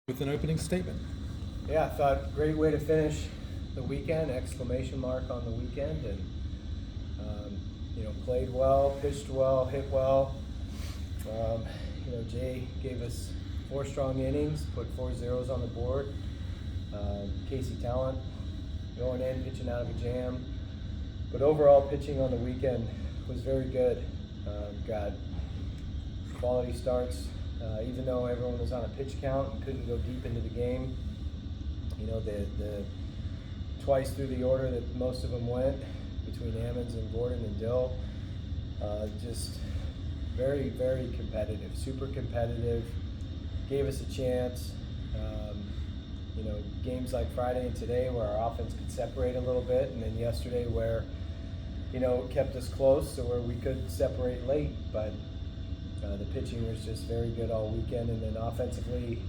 With an opening statement. Yeah, I thought great way to finish the weekend, exclamation mark on the weekend, and played well, pitched well, hit well. Jay gave us 4 strong innings, put 4 zeros on the board. Casey Talent going in, pitching out of a jam. But overall, pitching on the weekend was very good. Got quality starts. Even though everyone was on a pitch count and couldn't go deep into the game, the twice through the order that most of them went between Ammons and Gordon and Dill, just very, very competitive, super competitive. Gave us a chance. Games like Friday and today where our offense could separate a little bit, and then yesterday where it kept us close, so where we could separate late, but the pitching was just very good all weekend. And then offensively,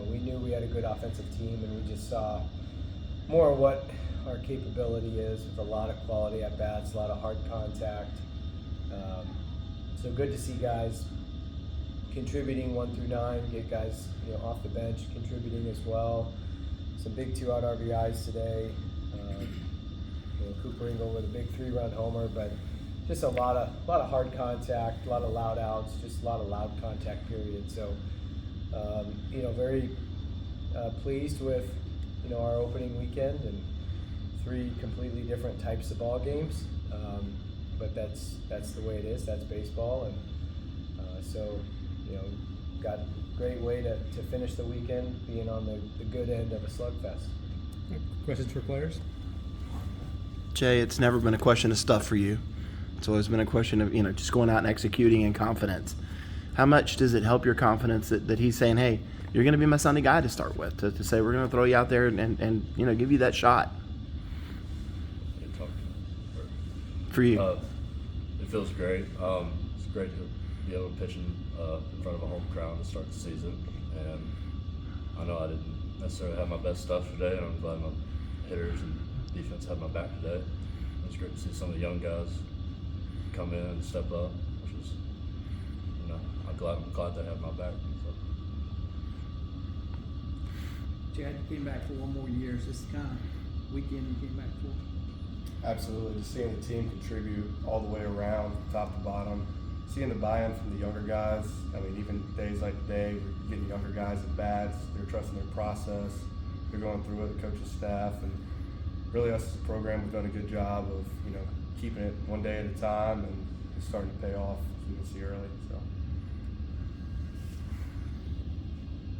we knew we had a good offensive team, and we just saw more of what our capability is with a lot of quality at bats, a lot of hard contact. So good to see guys contributing 1 through 9, get guys off the bench contributing as well. Some big 2-out RBIs today. Cooper Ingle with a big 3-run homer, but just a lot of hard contact, a lot of loud outs, just a lot of loud contact period. So, very pleased with, our opening weekend and 3 completely different types of ball games. But that's the way it is. That's baseball, and got a great way to finish the weekend, being on the good end of a slugfest. Questions for players? Jay, it's never been a question of stuff for you. It's always been a question of, just going out and executing in confidence. How much does it help your confidence that he's saying, hey, you're going to be my Sunday guy to start with, to say we're going to throw you out there and give you that shot? For you. It feels great. It's great to be able to pitch in front of a home crowd to start the season. And I know I didn't necessarily have my best stuff today, and I'm glad my hitters and defense had my back today. It was great to see some of the young guys come in and step up, which is, I'm glad they have my back. So. Chad, you came back for 1 more year. Is this the kind of weekend you came back for? Absolutely. Just seeing the team contribute all the way around, top to bottom. Seeing the buy-in from the younger guys. I mean, even days like today, we're getting younger guys at bats. They're trusting their process. They're going through it, the coaching staff, and really us as a program, we've done a good job of, keeping it one day at a time, and it's starting to pay off, as you can see early. So.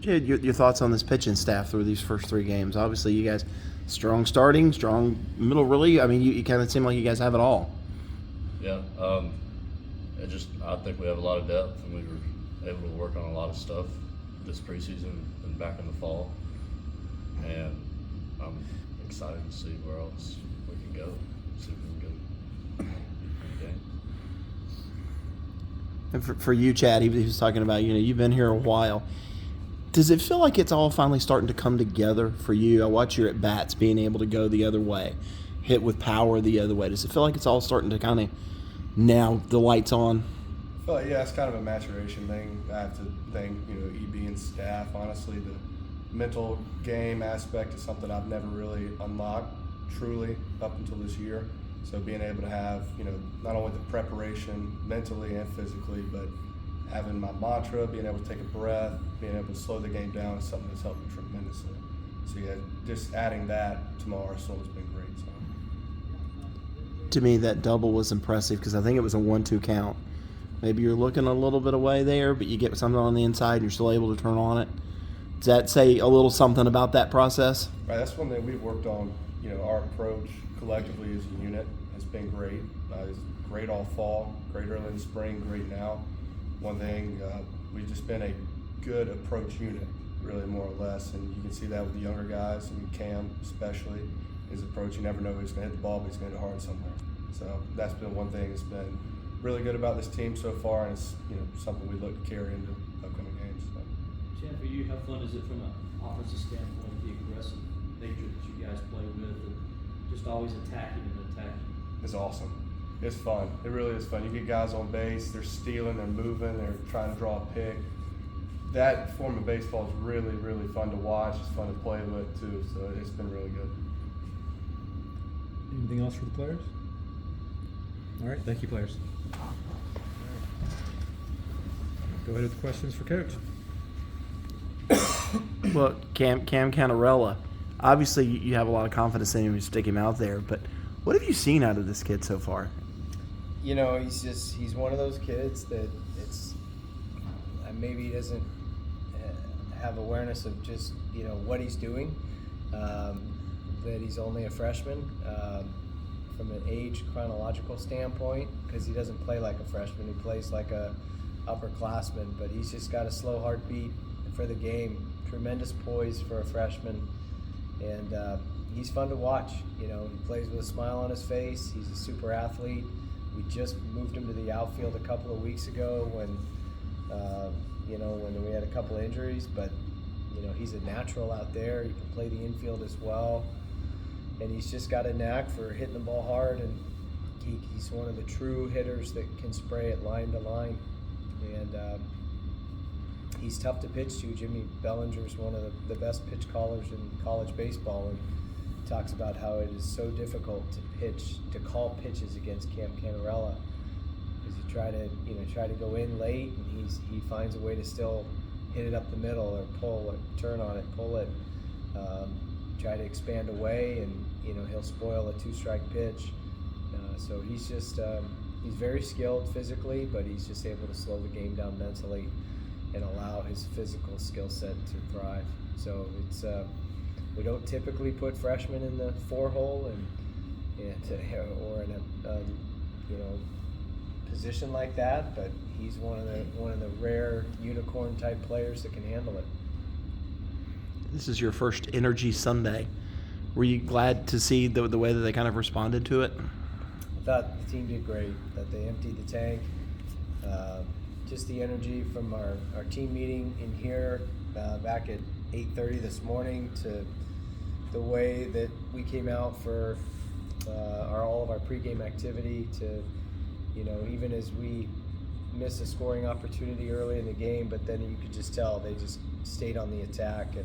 Jade, your thoughts on this pitching staff through these first 3 games? Obviously, you guys strong starting, strong middle relief. I mean, you kind of seem like you guys have it all. Yeah, I think we have a lot of depth, and we were able to work on a lot of stuff this preseason and back in the fall. And I'm excited to see where else we can go. See if we can go game. And for you, Chad, he was talking about, you've been here a while. Does it feel like it's all finally starting to come together for you? I watch your at-bats being able to go the other way, hit with power the other way. Does it feel like it's all starting to kind of now the light's on? I feel like, it's kind of a maturation thing. I have to thank, EB and staff. Honestly, the mental game aspect is something I've never really unlocked truly up until this year. So being able to have, not only the preparation mentally and physically, but having my mantra, being able to take a breath, being able to slow the game down is something that's helped me tremendously. So just adding that to my arsenal has been great. So. To me, that double was impressive because I think it was a 1-2 count. Maybe you're looking a little bit away there, but you get something on the inside and you're still able to turn on it. Does that say a little something about that process? Right, that's one thing we've worked on. Our approach collectively as a unit has been great. It's great all fall, great early in the spring, great now. One thing, we've just been a good approach unit, really, more or less, and you can see that with the younger guys, and Cam especially. His approach, you never know who's going to hit the ball, but he's going to hit it hard somewhere. So that's been one thing that's been really good about this team so far, and it's something we look to carry into upcoming games. So. Chad, for you, how fun is it from an offensive standpoint, the aggressive nature that you guys play with, and just always attacking? It's awesome. It's fun. It really is fun. You get guys on base, they're stealing, they're moving, they're trying to draw a pick. that form of baseball is really, really fun to watch. It's fun to play with too, so it's been really good. Anything else for the players? All right, thank you, players. Go ahead with the questions for Coach. Well, Cam Canarella, obviously you have a lot of confidence in him to stick him out there, but what have you seen out of this kid so far? You know, he's one of those kids that maybe he doesn't have awareness of just, you know, what he's doing, that he's only a freshman. From an age chronological standpoint, because he doesn't play like a freshman, he plays like a upperclassman, but he's just got a slow heartbeat for the game, tremendous poise for a freshman, and he's fun to watch. You know, he plays with a smile on his face. He's a super athlete. We just moved him to the outfield a couple of weeks ago when we had a couple of injuries, but you know, he's a natural out there. He can play the infield as well, and he's just got a knack for hitting the ball hard, and he's one of the true hitters that can spray it line to line, and he's tough to pitch to. Jimmy Bellinger's one of the best pitch callers in college baseball, and talks about how it is so difficult to call pitches against Cam Canarella, because you try to go in late, and he finds a way to still hit it up the middle, or pull it, turn on it, pull it, try to expand away, and you know, he'll spoil a two-strike pitch. So he's just he's very skilled physically, but he's just able to slow the game down mentally and allow his physical skill set to thrive. So it's we don't typically put freshmen in the 4-hole or in a position like that, but he's one of the rare unicorn type players that can handle it. This is your first Energy Sunday. Were you glad to see the way that they kind of responded to it? I thought the team did great, that they emptied the tank. Just the energy from our team meeting in here back at 8:30 this morning, to the way that we came out for all of our pregame activity, to, you know, even as we missed a scoring opportunity early in the game, but then you could just tell they just stayed on the attack, and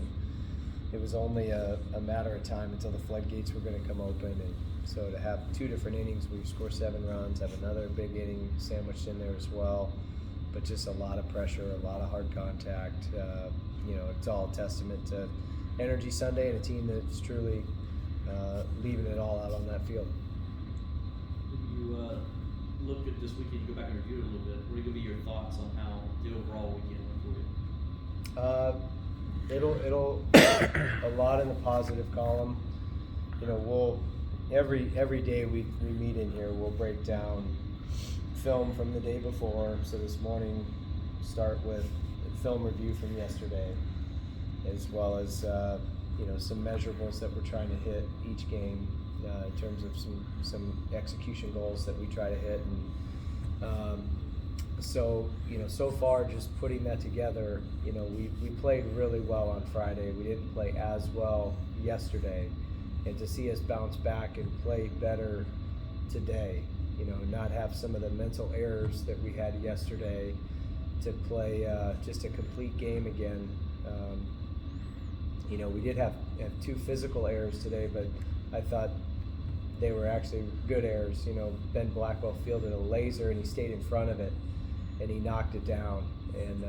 it was only a matter of time until the floodgates were going to come open. And so to have 2 different innings where you score 7 runs, have another big inning sandwiched in there as well, but just a lot of pressure, a lot of hard contact. You know, it's all a testament to Energy Sunday and a team that's truly leaving it all out on that field. When you look at this weekend, you go back and review it a little bit, what are going to be your thoughts on how the overall weekend went for you? It'll a lot in the positive column. You know, we'll every day we meet in here, we'll break down film from the day before. So this morning, start with a film review from yesterday, as well as you know, some measurables that we're trying to hit each game in terms of some execution goals that we try to hit. And so, you know, so far just putting that together, you know, we played really well on Friday. We didn't play as well yesterday, and to see us bounce back and play better today, you know, not have some of the mental errors that we had yesterday, to play just a complete game again. You know, we did have 2 physical errors today, but I thought they were actually good errors. You know, Ben Blackwell fielded a laser and he stayed in front of it, and he knocked it down, and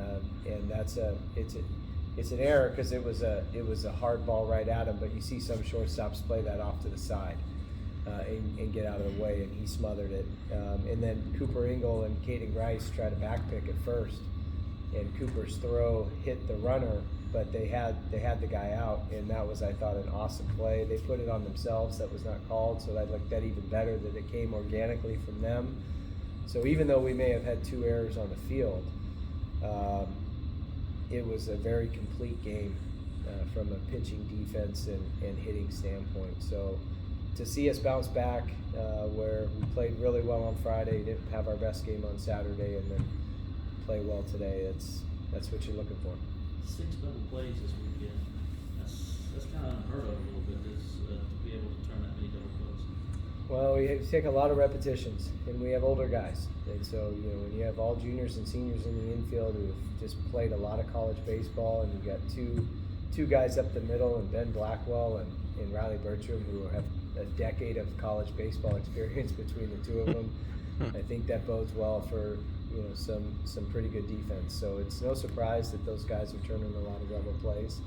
that's it's an error because it was a hard ball right at him, but you see some shortstops play that off to the side and get out of the way, and he smothered it. And then Cooper Ingle and Caden Grice tried to backpick at first, and Cooper's throw hit the runner, but they had the guy out, and that was, I thought, an awesome play. They put it on themselves. That was not called, so I liked that even better, that it came organically from them. So even though we may have had 2 errors on the field, it was a very complete game from a pitching, defense, and hitting standpoint. So to see us bounce back where we played really well on Friday, didn't have our best game on Saturday, and then play well today, that's what you're looking for. 6 double plays this weekend. That's kind of unheard of a little bit, to be able to turn that many double plays. Well, we take a lot of repetitions, and we have older guys. And so, when you have all juniors and seniors in the infield who have just played a lot of college baseball, and you've got two guys up the middle, and Ben Blackwell and Riley Bertram, who have a decade of college baseball experience between the two of them, I think that bodes well for some pretty good defense. So it's no surprise that those guys are turning a lot of double plays.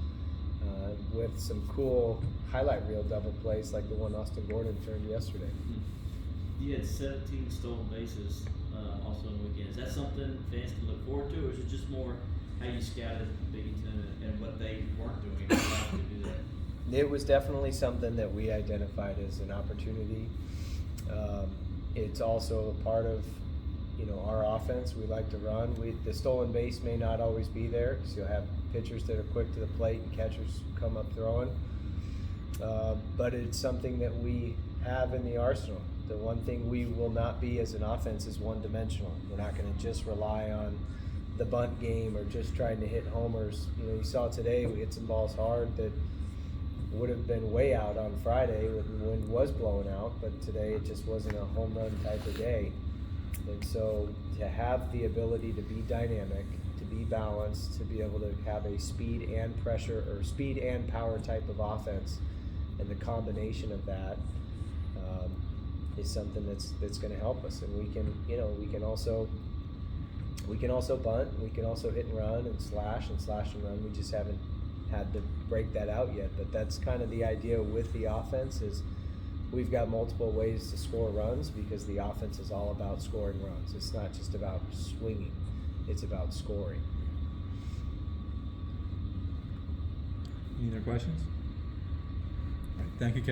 With some cool highlight reel double plays like the one Austin Gordon turned yesterday. You had 17 stolen bases also on the weekend. Is that something fans can look forward to, or is it just more how you scouted Binghamton and what they weren't doing and allowed to do that? It was definitely something that we identified as an opportunity. It's also a part of our offense. We like to run. The stolen base may not always be there, because you'll have pitchers that are quick to the plate and catchers come up throwing. But it's something that we have in the arsenal. The one thing we will not be as an offense is one-dimensional. We're not going to just rely on the bunt game or just trying to hit homers. You saw today we hit some balls hard that would have been way out on Friday when the wind was blowing out, but today it just wasn't a home run type of day. And so to have the ability to be dynamic, to be balanced, to be able to have a speed and pressure or speed and power type of offense, and the combination of that is something that's going to help us. And we can also bunt, we can also hit and run and slash and run. We just haven't had to break that out yet. But that's kind of the idea with the offense, is we've got multiple ways to score runs, because the offense is all about scoring runs. It's not just about swinging, it's about scoring. Any other questions? All right, thank you, Kevin.